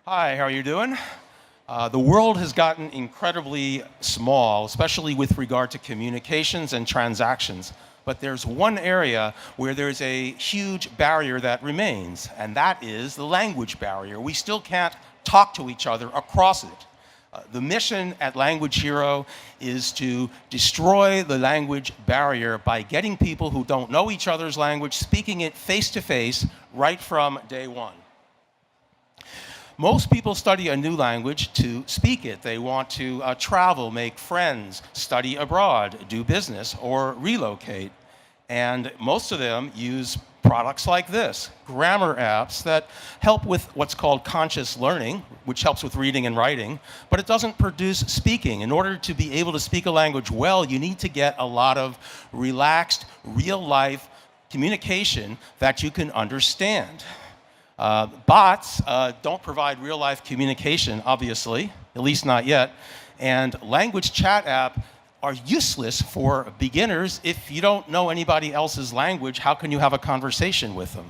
Hi, how are you doing? The world has gotten incredibly small, especially with regard to communications and transactions. But there's one area where there's a huge barrier that remains, and that is the language barrier. We still can't talk to each other across it. The mission at Language Hero is to destroy the language barrier by getting people who don't know each other's language speaking it face to face right from day one. Most people study a new language to speak it. They want to travel, make friends, study abroad, do business, or relocate. And most of them use products like this, grammar apps that help with what's called conscious learning, which helps with reading and writing, but it doesn't produce speaking. In order to be able to speak a language well, you need to get a lot of relaxed, real-life communication that you can understand. Bots don't provide real-life communication, obviously, at least not yet, and language chat apps are useless for beginners. If you don't know anybody else's language, how can you have a conversation with them?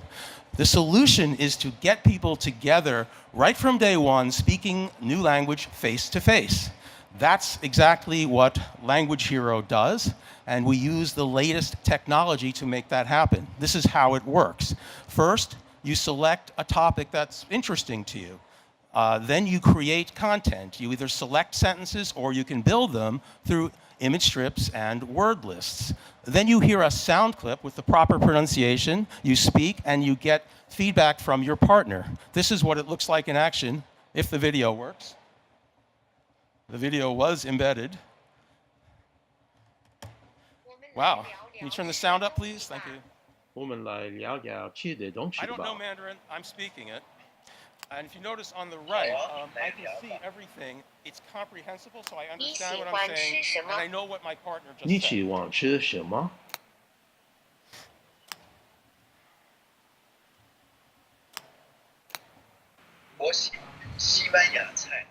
The solution is to get people together right from day one, speaking new language face to face. That's exactly what Language Hero does, and we use the latest technology to make that happen. This is how it works. First, you select a topic that's interesting to you. Then you create content. You either select sentences or you can build them through image strips and word lists. Then you hear a sound clip with the proper pronunciation, you speak, and you get feedback from your partner. This is what it looks like in action if the video works. The video was embedded. Wow. Can you turn the sound up, please? Thank you. 我们来了解吃的东西 I don't know 吧。 Mandarin. I'm speaking it. And if you notice on the right, I can see everything. It's comprehensible, so I understand what I'm saying, and I know what my partner 你 just 喜 said. 欢吃什么？我喜欢西班牙菜。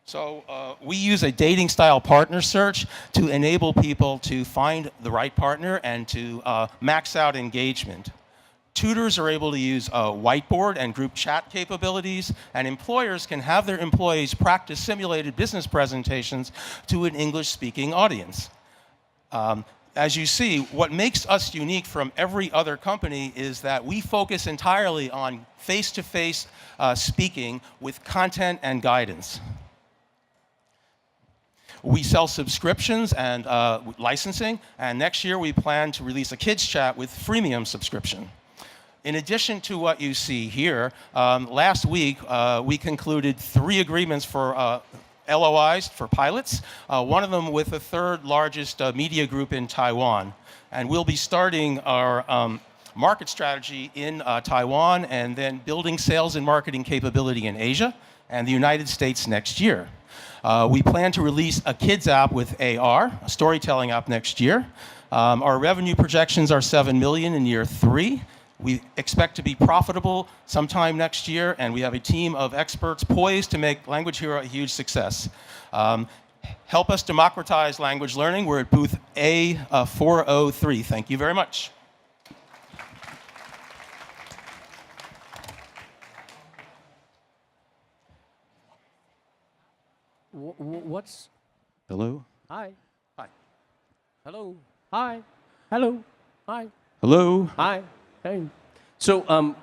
So we use a dating style partner search to enable people to find the right partner and to max out engagement. Tutors are able to use whiteboard and group chat capabilities, and employers can have their employees practice simulated business presentations to an English-speaking audience. As you see, what makes us unique from every other company is that we focus entirely on face-to-face speaking with content and guidance. We sell subscriptions and licensing, and next year we plan to release a kids chat with freemium subscription. In addition to what you see here, last week we concluded 3 agreements for LOIs for pilots, one of them with the 3rd largest media group in Taiwan. And we'll be starting our market strategy in Taiwan and then building sales and marketing capability in Asia and the United States next year. We plan to release a kids app with AR, a storytelling app next year. Our revenue projections are $7 million in year 3. We expect to be profitable sometime next year, and we have a team of experts poised to make Language Hero a huge success. Help us democratize language learning. We're at booth A403. Thank you very much. What's Hello? hi? Hi. Hello. Hi. Hello. Hi. Hello? Hi. Hey. So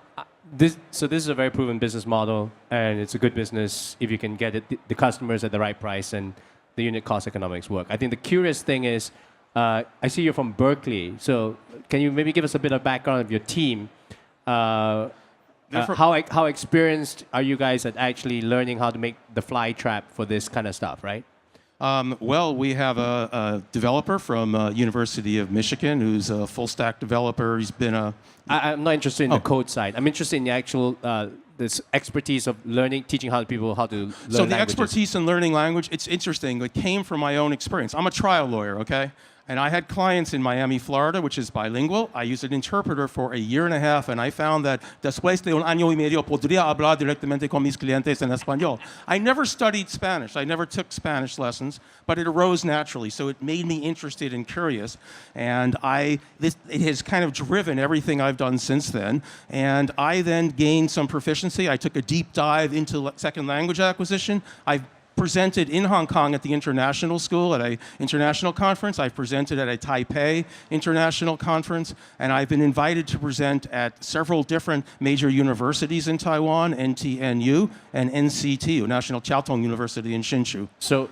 this is a very proven business model, and it's a good business if you can get the customers at the right price and the unit cost economics work. I think the curious thing is, I see you're from Berkeley. So can you maybe give us a bit of background of your team? How experienced are you guys at actually learning how to make the fly trap for this kind of stuff, right? Well, we have a developer from University of Michigan who's a full-stack developer. He's been a... I'm not interested in the code side. I'm interested in the actual this expertise of learning, teaching people how to learn So the languages. expertise in learning language, it's interesting. It came from my own experience. I'm a trial lawyer, okay? And I had clients in Miami, Florida, which is bilingual. I used an interpreter for a year and a half, and I found that después de un año y medio podría hablar directamente con mis clientes en español. I never studied Spanish. I never took Spanish lessons, but it arose naturally. So it made me interested and curious. And it has kind of driven everything I've done since then. And I then gained some proficiency. I took a deep dive into second language acquisition. I've presented in Hong Kong at the international school at an international conference. I've presented at a Taipei international conference, and I've been invited to present at several different major universities in Taiwan, NTNU and NCTU, National Chiao Tung University in Hsinchu. So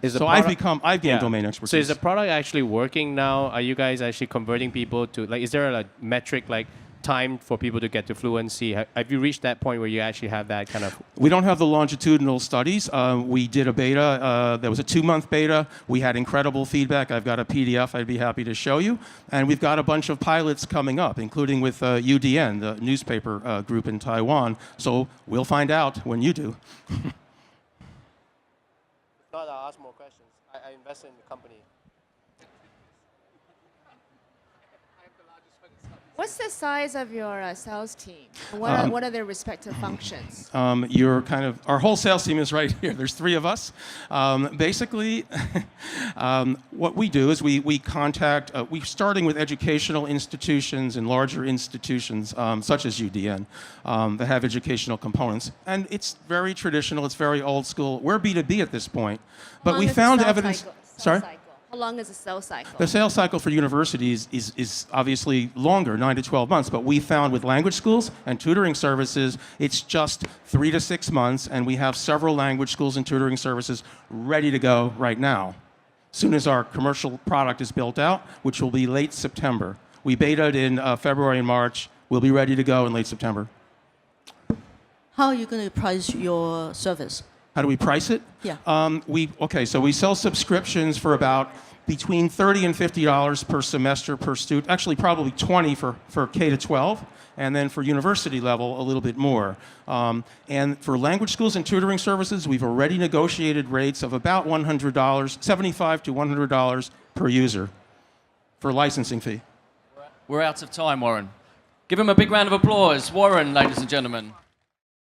is the So product, I've gained domain expertise. So is the product actually working now? Are you guys actually converting people to, like, is there a metric like time for people to get to fluency? Have you reached that point where you actually have that kind of? We don't have the longitudinal studies. We did a beta. There was a 2-month beta. We had incredible feedback. I've got a PDF I'd be happy to show you. And we've got a bunch of pilots coming up, including with UDN, the newspaper group in Taiwan. So we'll find out when you do. Not, I'll ask more questions. I invest in the company. What's the size of your sales team? What are their respective functions? Our whole sales team is right here. There's 3 of us. Basically, what we do is we contact, we're starting with educational institutions and larger institutions, such as UDN, that have educational components. And it's very traditional, it's very old school. We're B2B at this point. But we found evidence. Sorry? How long is the sales cycle? The sales cycle for universities is obviously longer, 9 to 12 months, but we found with language schools and tutoring services, it's just 3 to 6 months, and we have several language schools and tutoring services ready to go right now. As soon as our commercial product is built out, which will be late September. We betaed in February and March. We'll be ready to go in late September. How are you going to price your service? How do we price it? Yeah. So we sell subscriptions for about between $30 and $50 per semester per student. Actually, probably $20 for K to 12, and then for university level, a little bit more. And for language schools and tutoring services, we've already negotiated rates of about $100, $75 to $100 per user for licensing fee. We're out of time, Warren. Give him a big round of applause. Warren, ladies and gentlemen.